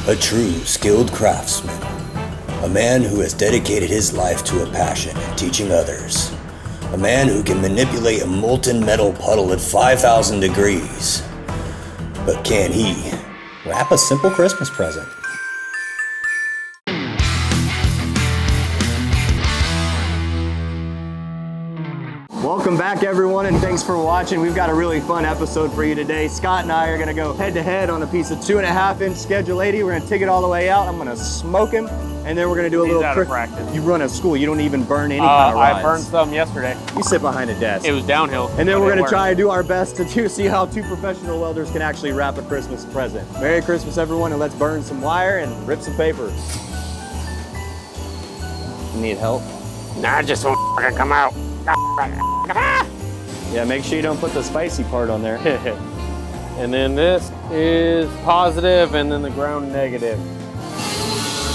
A true skilled craftsman. A man who has dedicated his life to a passion in teaching others. A man who can manipulate a molten metal puddle at 5,000 degrees. But can he wrap a simple Christmas present? Welcome back, everyone, and thanks for watching. We've got a really fun episode for you today. Scott and I are gonna go head to head on a piece of 2.5-inch Schedule 80. We're gonna take it all the way out. I'm gonna smoke him, and then we're gonna do a little out of practice. You run a school, you don't even burn any kind of rods. I burned some yesterday. You sit behind a desk. It was downhill. And then we're gonna try to do our best to see how two professional welders can actually wrap a Christmas present. Merry Christmas, everyone, and let's burn some wire and rip some paper. You need help? Nah, just won't fucking come out. Yeah, make sure you don't put the spicy part on there. And then this is positive, and then the ground negative.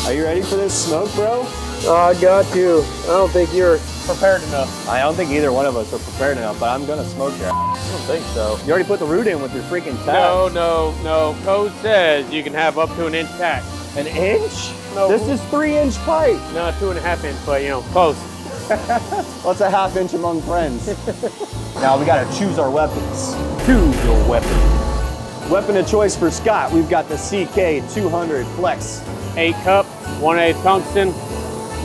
Are you ready for this smoke, bro? I got you. I don't think you're prepared enough. I don't think either one of us are prepared enough, but I'm gonna smoke your ass. I don't think so. You already put the root in with your freaking tap. No. Code says you can have up to an inch tack. An inch? No. This is 3-inch pipe. No, 2.5 inch, but you know, close. What's a 1/2 inch among friends? Now we gotta choose our weapons. Choose your weapon. Weapon of choice for Scott, we've got the CK200 Flex. 8 cup, 1/8 tungsten,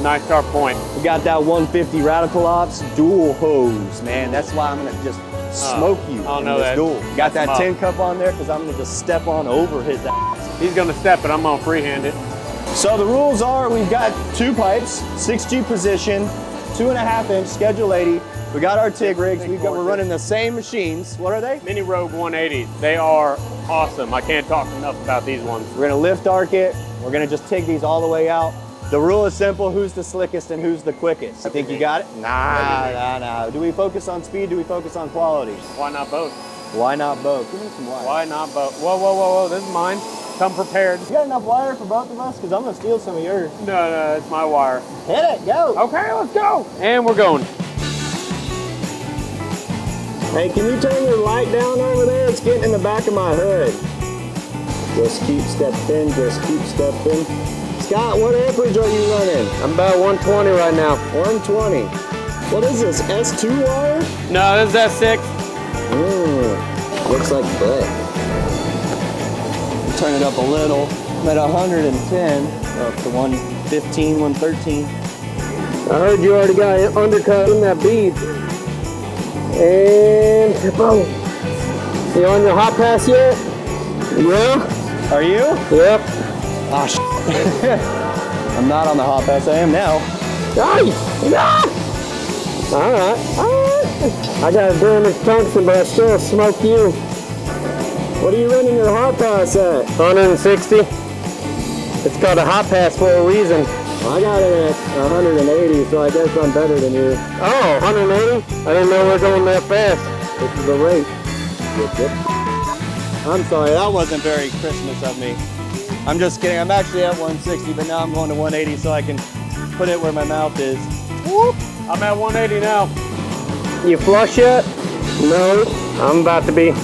nice sharp point. We got that 150 Radical Ops dual hose, man. That's why I'm gonna just smoke you in this duel. Got that 10 cup on there because I'm gonna just step on over his ass. He's gonna step it, I'm gonna freehand it. So the rules are, we've got 2 pipes, 6G position, 2.5-inch Schedule 80. We got our TIG rigs. We're running the same machines. What are they? Mini Rogue 180. They are awesome. I can't talk enough about these ones. We're gonna lift arc it. We're gonna just TIG these all the way out. The rule is simple: who's the slickest and who's the quickest. I think you got it? Nah. Do we focus on speed? Do we focus on quality? Why not both? Why not both? Give me some wire. Why not both? Whoa. This is mine. Come prepared. You got enough wire for both of us? Because I'm gonna steal some of yours. No, it's my wire. Hit it, go. Okay, let's go. And we're going. Hey, can you turn your light down over there? It's getting in the back of my hood. Just keep stepping, Scott, what amperage are you running? I'm about 120 right now. 120. What is this, S2 wire? No, this is S6. Looks like butt. Turn it up a little. I'm at 110, up to 115, 113. I heard you already got it undercut in that bead. And boom. You on your Hotpass yet? Yeah. Are you? Yep. Ah, I'm not on the Hotpass. I am now. All right. I got a damaged tungsten, but I still smoke you. What are you running your Hotpass at? 160. It's called a Hotpass for a reason. I got it at 180, so I guess I'm better than you. Oh, 180? I didn't know we were going that fast. This is the rate. Yep. I'm sorry, that wasn't very Christmas of me. I'm just kidding. I'm actually at 160, but now I'm going to 180 so I can put it where my mouth is. Whoop. I'm at 180 now. You flush yet? No. I'm about to be.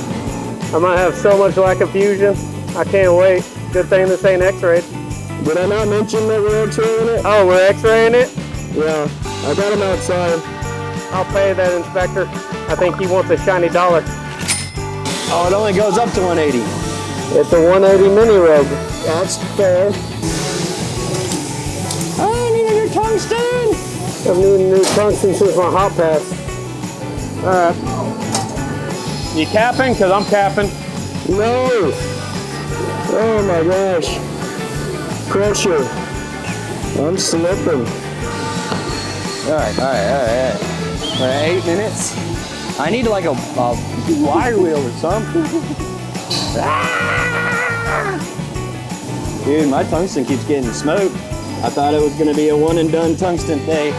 I might have so much lack of fusion. I can't wait. Good thing this ain't x-rayed. Did I not mention that we're x-raying it? Oh, we're x-raying it? Yeah, I got him outside. I'll pay that inspector. I think he wants a shiny dollar. Oh, it only goes up to 180. It's a 180 mini rogue. That's fair. I need a new tungsten! I've needed a new tungsten since my Hotpass. All right. You capping? Because I'm capping. No! Oh my gosh. Pressure. I'm slipping. All right. 8 minutes. I need like a wire wheel or something. Dude, my tungsten keeps getting smoked. I thought it was gonna be a one and done tungsten day.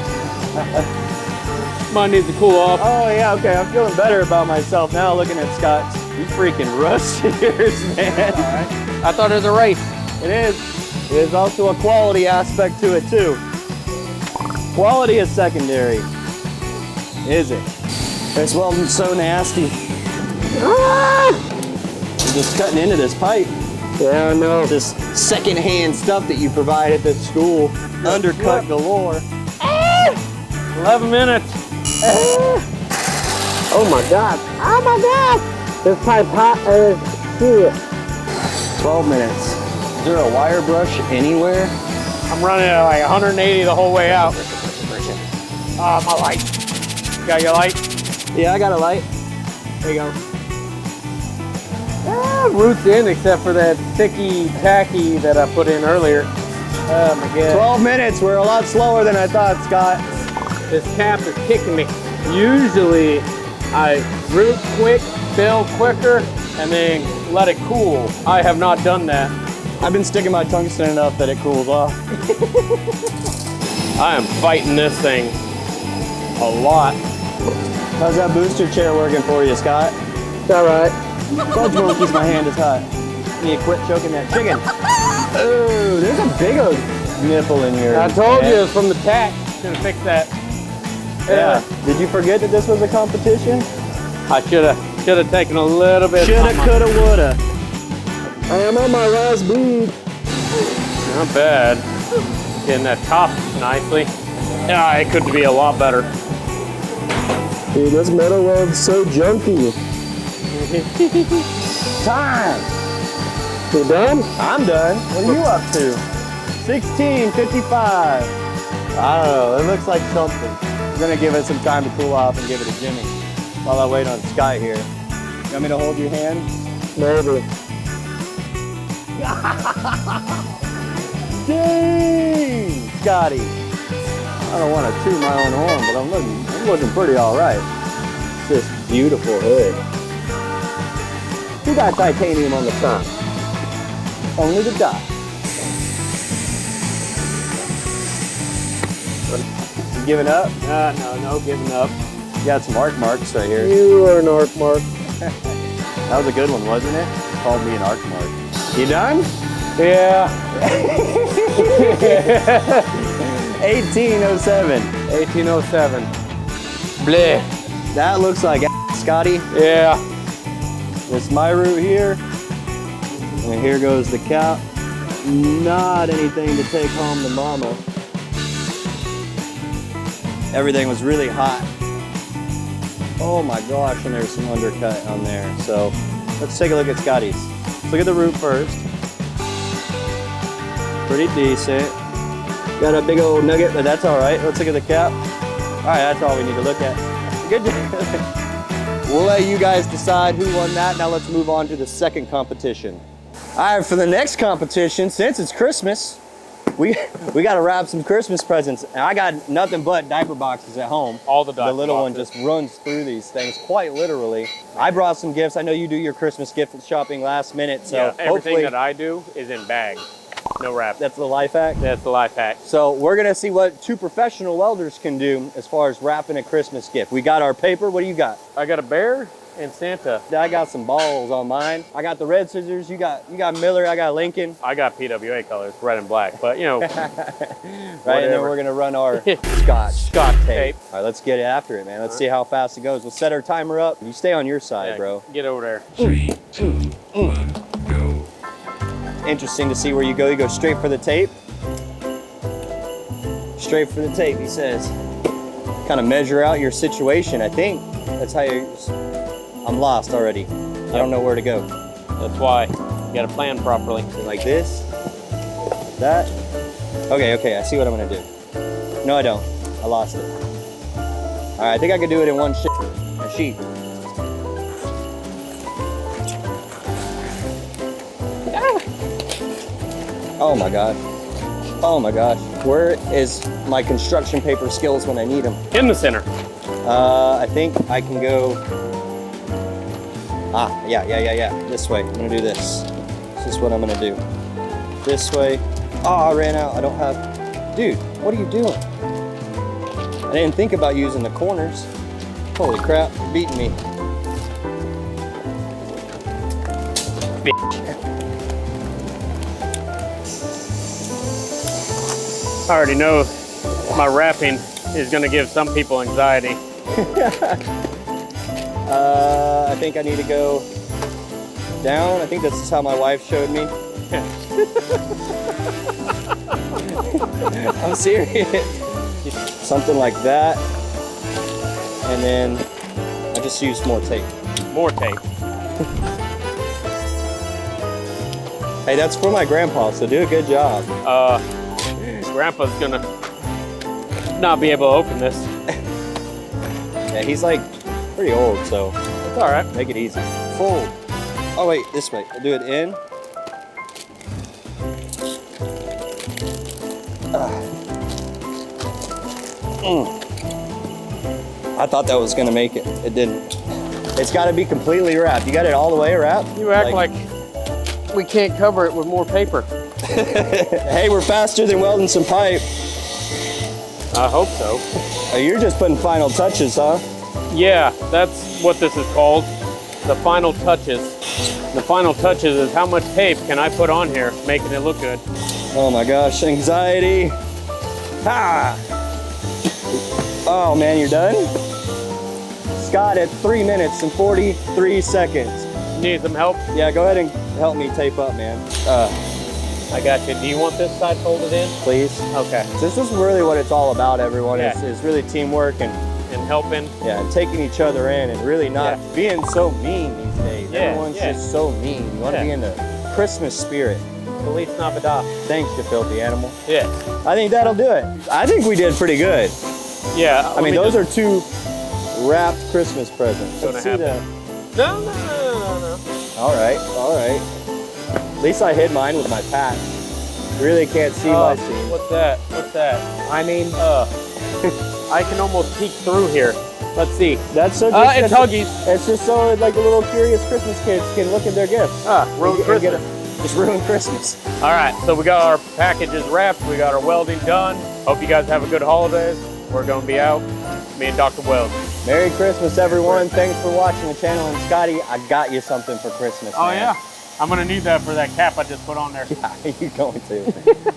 Mine needs to cool off. Oh yeah, okay, I'm feeling better about myself now looking at Scott's. You freaking rusty ears, man. All right. I thought it was a race. It is. There's also a quality aspect to it too. Quality is secondary. Is it? This welding's so nasty. You're just cutting into this pipe. Yeah, I know. This secondhand stuff that you provide at the school. Undercut galore. 11 minutes. Oh my God. Oh my God. This pipe hot as shit. 12 minutes. Is there a wire brush anywhere? I'm running at like 180 the whole way out. Ah, my light. Got your light? Yeah, I got a light. There you go. Roots in except for that sticky tacky that I put in earlier. Oh my God. 12 minutes. We're a lot slower than I thought, Scott. This cap is kicking me. Usually I root quick, fill quicker, and then let it cool. I have not done that. I've been sticking my tungsten enough that it cools off. I am fighting this thing a lot. How's that booster chair working for you, Scott? It's all right. Fudge monkeys, my hand is hot. You quit choking that chicken. Oh, there's a big old nipple in your I told hand. you it's from the tack. Should have fixed that. Yeah. Did you forget that this was a competition? I should have taken a little bit. Shoulda, coulda, woulda. I am on my last bleed. Not bad. Getting that top nicely. Yeah, it could be a lot better. Dude, this metal weld's so junky. Time. You done? I'm done. What are you up to? 16:55. I don't know. It looks like something. We're gonna give it some time to cool off and give it a Jimmy while I wait on Sky here. You want me to hold your hand? Maybe. Dang, Scotty. I don't want to toot my own horn, but I'm looking pretty all right. It's this beautiful hood. Who got titanium on the front? Only the dot. You giving up? No giving up. You got some arc marks right here. You are an arc mark. That was a good one, wasn't it? Called me an arc mark. You done? Yeah. 1807. 1807. Bleh. That looks like Scotty. Yeah. It's my route here. And here goes the cap. Not anything to take home to mama. Everything was really hot. Oh my gosh, and there's some undercut on there. So let's take a look at Scotty's. Let's look at the root first. Pretty decent. Got a big old nugget, but that's all right. Let's look at the cap. All right, that's all we need to look at. Good job. We'll let you guys decide who won that. Now let's move on to the second competition. All right, for the next competition, since it's Christmas, we got to wrap some Christmas presents. And I got nothing but diaper boxes at home. All the diaper The little boxes. one just runs through these things quite literally. I brought some gifts. I know you do your Christmas gift shopping last minute, so Yeah, everything hopefully that I do is in bags. No wrap. that's the life hack. That's the life hack. So we're gonna see what two professional welders can do as far as wrapping a Christmas gift. We got our paper. What do you got? I got a bear and Santa. I got some balls on mine. I got the red scissors. You got Miller. I got Lincoln. I got PWA colors, red and black. But you know, Right, and then Whatever. we're gonna run our Scotch tape. All right, let's get after it, man. Let's see how fast it goes. We'll set our timer up. You stay on your side, Yeah, bro. Get over there. 3, 2, 1, go. Interesting to see where you go. You go straight for the tape. Straight for the tape, he says. Kind of measure out your situation, I think. That's how you... I'm lost already. I don't know where to go. That's why you got to plan properly. Like this, that. Okay, I see what I'm gonna do. No, I don't. I lost it. All right, I think I could do it in one sheet. Oh my God. Oh my gosh. Where is my construction paper skills when I need them? In the center. I think I can go. Yeah. This way. I'm gonna do this. This is what I'm gonna do. This way. Oh, I ran out. I don't have. Dude, what are you doing? I didn't think about using the corners. Holy crap, you're beating me. I already know my wrapping is going to give some people anxiety. I think I need to go down. I think that's how my wife showed me. I'm serious. Something like that. And then I just used more tape. More tape. Hey, that's for my grandpa, so do a good job. Grandpa's gonna not be able to open this. Yeah, he's like pretty old, so It's all right. make it easy. Fold. Oh wait, this way. I'll do it in. I thought that was gonna make it. It didn't. It's gotta be completely wrapped. You got it all the way wrapped? You act like we can't cover it with more paper. Hey, we're faster than welding some pipe. I hope so. Oh, you're just putting final touches, huh? Yeah, that's what this is called. The final touches. The final touches is how much tape can I put on here, making it look good. Oh my gosh, anxiety. Ha! Oh man, you're done? Scott at 3 minutes and 43 seconds. Need some help? Yeah, go ahead and help me tape up, man. I got you. Do you want this side folded in? Please. Okay. This is really what it's all about, everyone. Yeah. It's really teamwork and helping. yeah, and taking each other in and really not being so mean these days. Yeah, Everyone's yeah. just so mean. You want to be in the Christmas spirit. Feliz Navidad. Thanks, you filthy animal. Yeah. I think that'll do it. I think we did pretty good. Yeah. I mean, those are 2 wrapped Christmas presents. Gonna Let's see happen. the. No. All right, all right. At least I hid mine with my patch. You really can't see my seam. What's that? What's that? I mean, I can almost peek through here. Let's see. That's so. It's Huggies. It's just so like the little curious Christmas kids can look at their gifts. Ruin And Christmas. just ruin Christmas. All right, so we got our packages wrapped. We got our welding done. Hope you guys have a good holidays. We're gonna be out. Me and Dr. Weld. Merry Christmas, everyone. Thanks for watching the channel. And Scotty, I got you something for Christmas. Oh man. yeah, I'm gonna need that for that cap I just put on there. Yeah, you're going to.